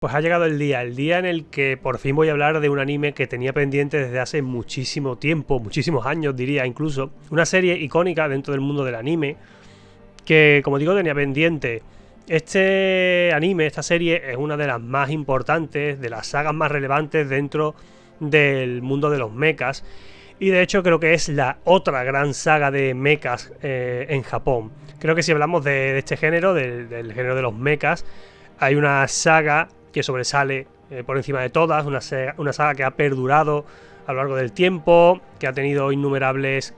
Pues ha llegado el día en el que por fin voy a hablar de un anime que tenía pendiente desde hace muchísimo tiempo, muchísimos años diría incluso. Una serie icónica dentro del mundo del anime que, como digo, tenía pendiente. Este anime, esta serie, es una de las más importantes, de las sagas más relevantes dentro del mundo de los mechas. Y de hecho creo que es la otra gran saga de mechas en Japón. Creo que si hablamos de este género, del género de los mechas, hay una saga que sobresale por encima de todas, una saga que ha perdurado a lo largo del tiempo, que ha tenido innumerables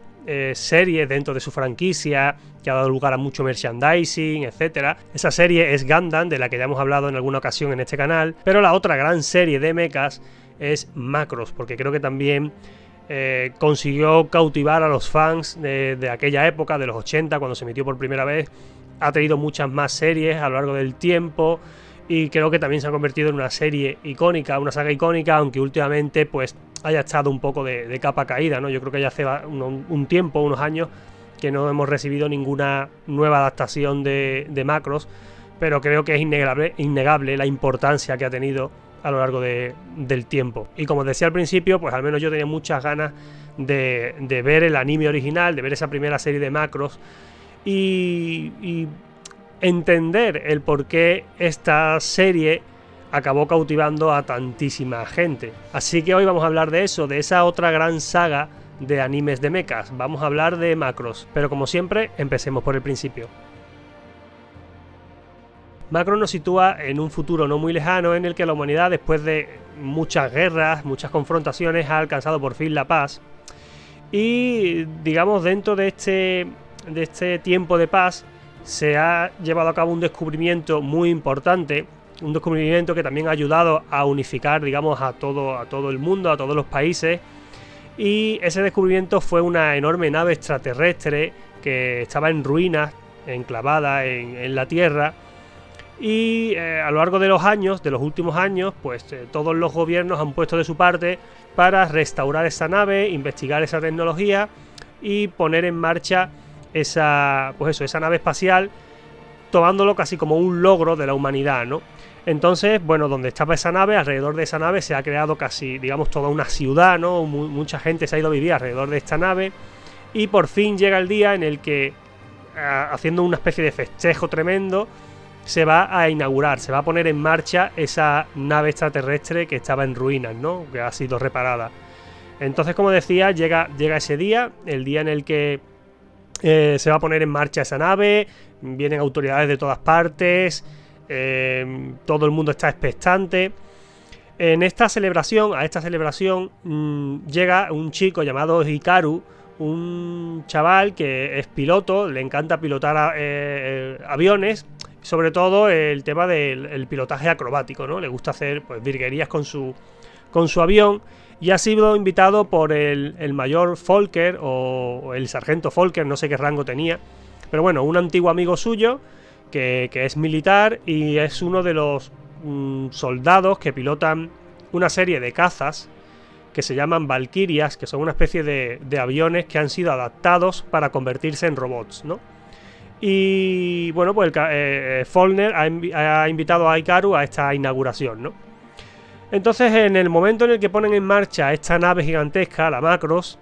series dentro de su franquicia, que ha dado lugar a mucho merchandising, etc. Esa serie es Gundam, de la que ya hemos hablado en alguna ocasión en este canal, pero la otra gran serie de mechas es Macross, porque creo que también consiguió cautivar a los fans de aquella época, de los 80, cuando se emitió por primera vez. Ha tenido muchas más series a lo largo del tiempo y creo que también se ha convertido en una serie icónica, una saga icónica, aunque últimamente pues haya estado un poco de capa caída, ¿no? Yo creo que ya hace un tiempo, unos años, que no hemos recibido ninguna nueva adaptación de Macross, pero creo que es innegable la importancia que ha tenido a lo largo del tiempo. Y como decía al principio, pues al menos yo tenía muchas ganas de ver el anime original, de ver esa primera serie de Macross y entender el por qué esta serie acabó cautivando a tantísima gente. Así que hoy vamos a hablar de eso, de esa otra gran saga de animes de mechas. Vamos a hablar de Macross, pero como siempre, empecemos por el principio. Macross nos sitúa en un futuro no muy lejano en el que la humanidad, después de muchas guerras, muchas confrontaciones, ha alcanzado por fin la paz. Y digamos, dentro de este tiempo de paz se ha llevado a cabo un descubrimiento muy importante, un descubrimiento que también ha ayudado a unificar, digamos, a todo el mundo, a todos los países. Y ese descubrimiento fue una enorme nave extraterrestre que estaba en ruinas, enclavada en la Tierra. Y a lo largo de los años, de los últimos años, pues todos los gobiernos han puesto de su parte para restaurar esa nave, investigar esa tecnología y poner en marcha esa nave espacial, tomándolo casi como un logro de la humanidad, ¿no? Entonces, bueno, donde estaba esa nave, alrededor de esa nave se ha creado casi, digamos, toda una ciudad, ¿no? Mucha gente se ha ido a vivir alrededor de esta nave y por fin llega el día en el que, haciendo una especie de festejo tremendo, se va a inaugurar, se va a poner en marcha esa nave extraterrestre que estaba en ruinas, ¿no? Que ha sido reparada. Entonces, como decía, llega ese día, el día en el que se va a poner en marcha esa nave, vienen autoridades de todas partes, todo el mundo está expectante. A esta celebración llega un chico llamado Hikaru, un chaval que es piloto, le encanta pilotar aviones, sobre todo el tema del pilotaje acrobático, ¿no? Le gusta hacer pues virguerías con su avión. Y ha sido invitado por el mayor Volker o el sargento Volker, no sé qué rango tenía, pero bueno, un antiguo amigo suyo que es militar y es uno de los soldados que pilotan una serie de cazas que se llaman Valkyrias, que son una especie de aviones que han sido adaptados para convertirse en robots, ¿no? Y bueno, pues Follner ha invitado a Hikaru a esta inauguración, ¿no? Entonces, en el momento en el que ponen en marcha esta nave gigantesca, la Macross,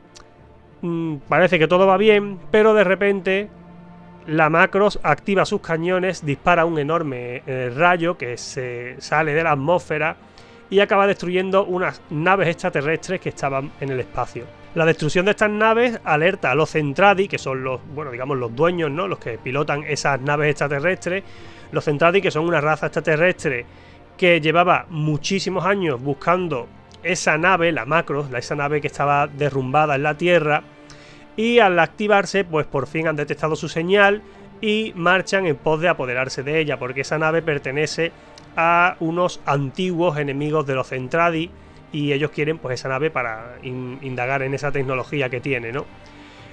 parece que todo va bien, pero de repente la Macross activa sus cañones, dispara un enorme rayo que se sale de la atmósfera y acaba destruyendo unas naves extraterrestres que estaban en el espacio. La destrucción de estas naves alerta a los Zentradi, que son los dueños, ¿no? Los que pilotan esas naves extraterrestres. Los Zentradi, que son una raza extraterrestre que llevaba muchísimos años buscando esa nave, la Macross, esa nave que estaba derrumbada en la Tierra, y al activarse, pues por fin han detectado su señal y marchan en pos de apoderarse de ella, porque esa nave pertenece a unos antiguos enemigos de los Zentradi y ellos quieren pues esa nave para indagar en esa tecnología que tiene, ¿no?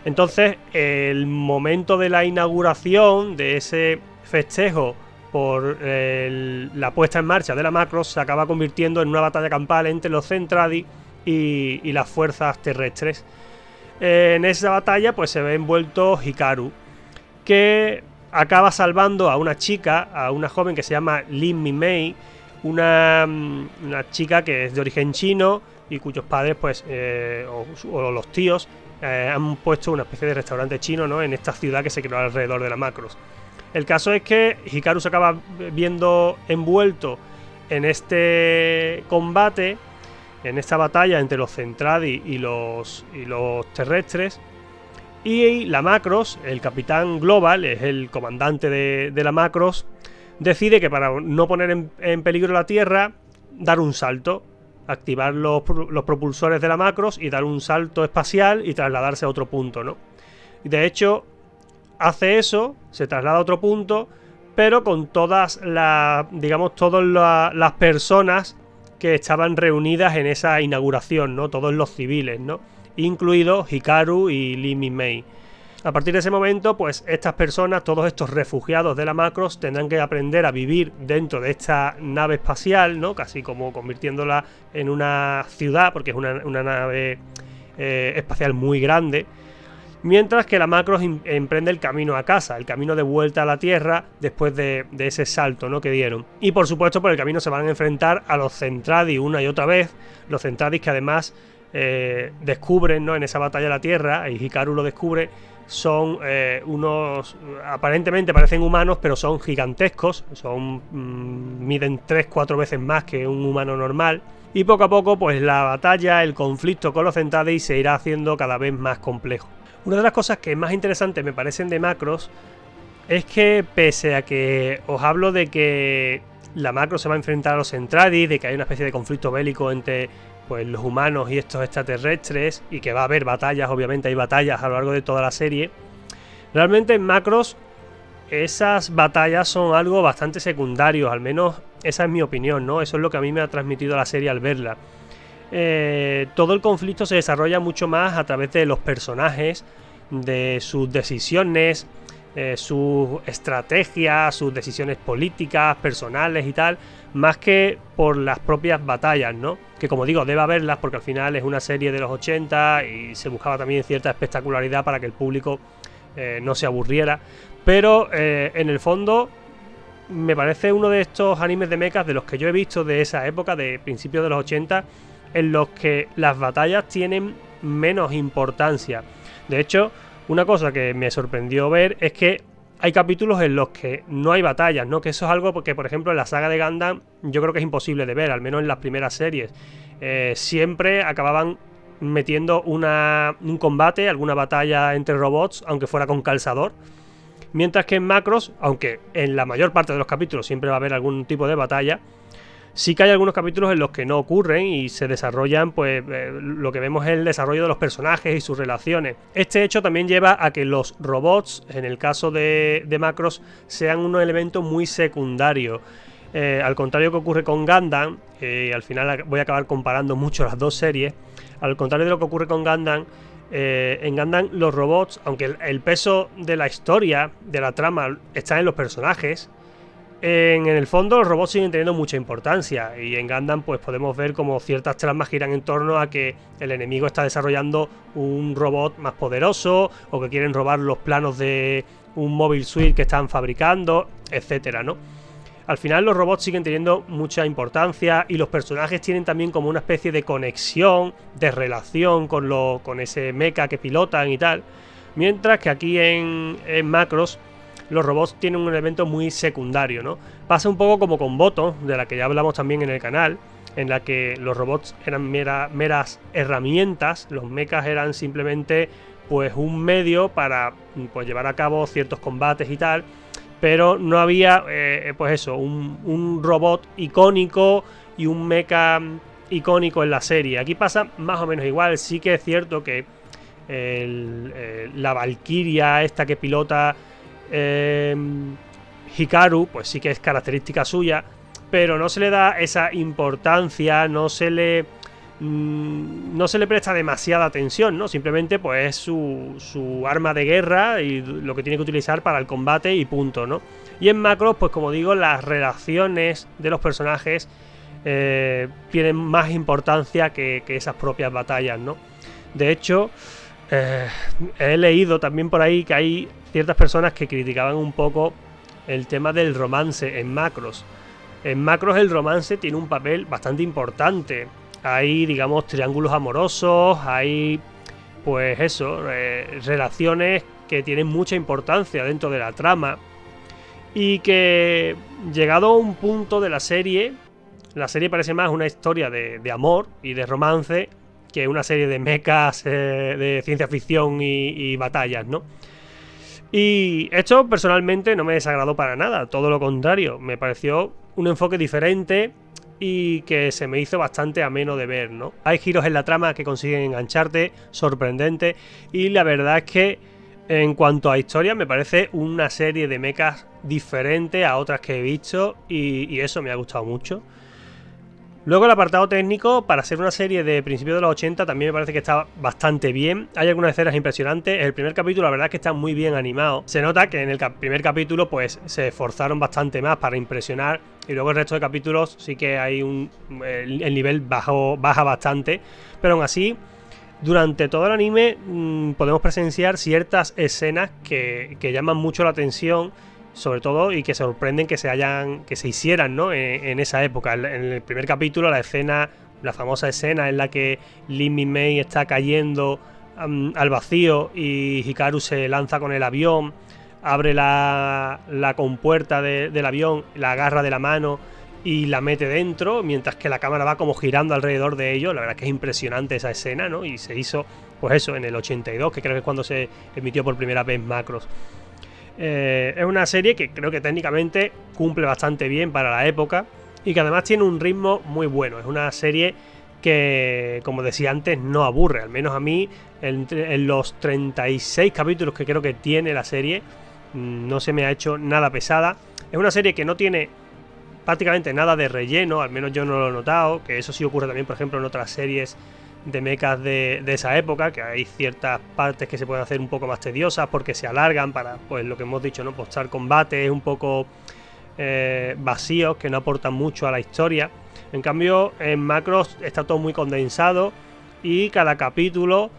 Entonces, el momento de la inauguración de ese festejo por la puesta en marcha de la Macross se acaba convirtiendo en una batalla campal entre los Zentradi y las fuerzas terrestres. En esa batalla pues se ve envuelto Hikaru, que acaba salvando a una chica, a una joven que se llama Lin Mi Mei, una chica que es de origen chino y cuyos padres, pues, o los tíos, han puesto una especie de restaurante chino, ¿no?, en esta ciudad que se creó alrededor de la Macros. El caso es que Hikaru se acaba viendo envuelto en este combate, en esta batalla entre los Zentradi y los terrestres. Y la Macros, el capitán Global, es el comandante de la Macros, decide que para no poner en peligro la Tierra, dar un salto, activar los propulsores de la Macros y dar un salto espacial y trasladarse a otro punto, ¿no? De hecho, hace eso, se traslada a otro punto, pero con todas las personas que estaban reunidas en esa inauguración, ¿no? Todos los civiles, ¿no? Incluidos Hikaru y Lee Min-mei. A partir de ese momento, pues estas personas, todos estos refugiados de la Macros, tendrán que aprender a vivir dentro de esta nave espacial, ¿no? Casi como convirtiéndola en una ciudad, porque es una nave espacial muy grande. Mientras que la Macros emprende el camino a casa, el camino de vuelta a la Tierra después de ese salto, ¿no?, que dieron. Y por supuesto por el camino se van a enfrentar a los Zentradi una y otra vez. Los Zentradi que además descubren, ¿no?, en esa batalla de la Tierra, y Hikaru lo descubre, son unos... aparentemente parecen humanos, pero son gigantescos, miden 3-4 veces más que un humano normal. Y poco a poco, pues la batalla, el conflicto con los Zentradi se irá haciendo cada vez más complejo. Una de las cosas que más interesantes me parecen de Macros es que, pese a que os hablo de que la Macros se va a enfrentar a los Zentradi, de que hay una especie de conflicto bélico entre, pues, los humanos y estos extraterrestres, y que va a haber batallas, obviamente hay batallas a lo largo de toda la serie, realmente en Macros esas batallas son algo bastante secundario, al menos esa es mi opinión, ¿no? Eso es lo que a mí me ha transmitido la serie al verla. Todo el conflicto se desarrolla mucho más a través de los personajes, de sus decisiones, sus estrategias, sus decisiones políticas, personales y tal, más que por las propias batallas, ¿no? Que, como digo, debe haberlas porque al final es una serie de los 80 y se buscaba también cierta espectacularidad para que el público no se aburriera, pero en el fondo me parece uno de estos animes de mechas de los que yo he visto de esa época, de principios de los 80, en los que las batallas tienen menos importancia. De hecho, una cosa que me sorprendió ver es que hay capítulos en los que no hay batallas, ¿no? Que eso es algo que, por ejemplo, en la saga de Gundam yo creo que es imposible de ver, al menos en las primeras series. Siempre acababan metiendo un combate, alguna batalla entre robots, aunque fuera con calzador. Mientras que en Macros, aunque en la mayor parte de los capítulos siempre va a haber algún tipo de batalla, sí que hay algunos capítulos en los que no ocurren y se desarrollan, pues lo que vemos es el desarrollo de los personajes y sus relaciones. Este hecho también lleva a que los robots, en el caso de Macros, sean un elemento muy secundario. Al contrario que ocurre con Gundam, al final voy a acabar comparando mucho las dos series, al contrario de lo que ocurre con Gundam, en Gundam los robots, aunque el peso de la historia, de la trama, está en los personajes, en el fondo los robots siguen teniendo mucha importancia, y en Gundam pues podemos ver como ciertas tramas giran en torno a que el enemigo está desarrollando un robot más poderoso, o que quieren robar los planos de un Mobile Suit que están fabricando, etcétera, ¿no? Al final los robots siguen teniendo mucha importancia y los personajes tienen también como una especie de conexión, de relación con ese mecha que pilotan y tal. Mientras que aquí en Macros los robots tienen un elemento muy secundario, ¿no? Pasa un poco como con Boto, de la que ya hablamos también en el canal, en la que los robots eran meras herramientas, los mechas eran simplemente pues un medio para pues llevar a cabo ciertos combates y tal. Pero no había, pues eso, un robot icónico y un mecha icónico en la serie. Aquí pasa más o menos igual. Sí que es cierto que la Valkyria esta que pilota Hikaru, pues sí que es característica suya, pero no se le da esa importancia, no se le presta demasiada atención, ¿no? Simplemente pues es su arma de guerra y lo que tiene que utilizar para el combate y punto, ¿no? Y en Macros, pues como digo, las relaciones de los personajes tienen más importancia que esas propias batallas, ¿no? De hecho, he leído también por ahí que hay ciertas personas que criticaban un poco el tema del romance en Macros. En Macros el romance tiene un papel bastante importante. Hay, digamos, triángulos amorosos, hay, pues eso, relaciones que tienen mucha importancia dentro de la trama. Y que, llegado a un punto de la serie parece más una historia de amor y de romance que una serie de mechas, de ciencia ficción y batallas, ¿no? Y esto personalmente no me desagradó para nada, todo lo contrario, me pareció un enfoque diferente y que se me hizo bastante ameno de ver, ¿no? Hay giros en la trama que consiguen engancharte, sorprendente, y la verdad es que en cuanto a historia me parece una serie de mechas diferente a otras que he visto y eso me ha gustado mucho. Luego el apartado técnico, para ser una serie de principios de los 80, también me parece que está bastante bien. Hay algunas escenas impresionantes. El primer capítulo, la verdad es que está muy bien animado. Se nota que en el primer capítulo pues se esforzaron bastante más para impresionar. Y luego el resto de capítulos sí que hay el nivel baja bastante. Pero aún así, durante todo el anime podemos presenciar ciertas escenas que llaman mucho la atención, sobre todo, y que sorprenden que se hicieran, ¿no? En esa época. En el primer capítulo, la famosa escena en la que Lin Mei está cayendo al vacío y Hikaru se lanza con el avión, abre la compuerta del avión, la agarra de la mano y la mete dentro, mientras que la cámara va como girando alrededor de ello. La verdad es que es impresionante esa escena, ¿no? Y se hizo, pues eso, en el 82, que creo que es cuando se emitió por primera vez Macros. Es una serie que creo que técnicamente cumple bastante bien para la época y que además tiene un ritmo muy bueno. Es una serie que, como decía antes, no aburre. Al menos a mí, en los 36 capítulos que creo que tiene la serie, no se me ha hecho nada pesada. Es una serie que no tiene prácticamente nada de relleno, al menos yo no lo he notado, que eso sí ocurre también, por ejemplo, en otras series de mechas de esa época, que hay ciertas partes que se pueden hacer un poco más tediosas porque se alargan para, pues lo que hemos dicho, ¿no? Postar combates un poco vacíos, que no aportan mucho a la historia. En cambio, en Macros está todo muy condensado y cada capítulo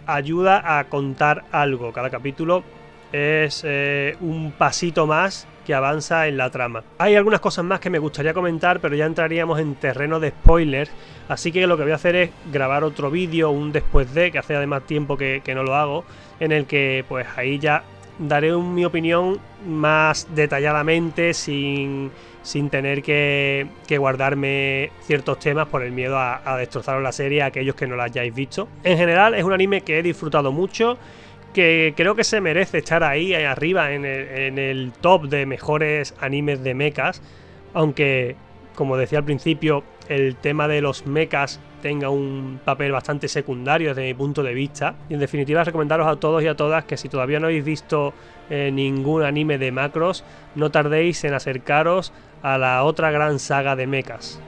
ayuda a contar algo. Cada capítulo es un pasito más que avanza en la trama. Hay algunas cosas más que me gustaría comentar, pero ya entraríamos en terreno de spoilers, así que lo que voy a hacer es grabar otro vídeo, un después de, que hace además tiempo que no lo hago, en el que pues ahí ya daré mi opinión más detalladamente, sin tener que guardarme ciertos temas por el miedo a destrozaros la serie a aquellos que no la hayáis visto. En general es un anime que he disfrutado mucho, que creo que se merece estar ahí arriba en el top de mejores animes de mechas, aunque, como decía al principio, el tema de los mechas tenga un papel bastante secundario desde mi punto de vista. Y en definitiva, recomendaros a todos y a todas que si todavía no habéis visto ningún anime de Macros, no tardéis en acercaros a la otra gran saga de mechas.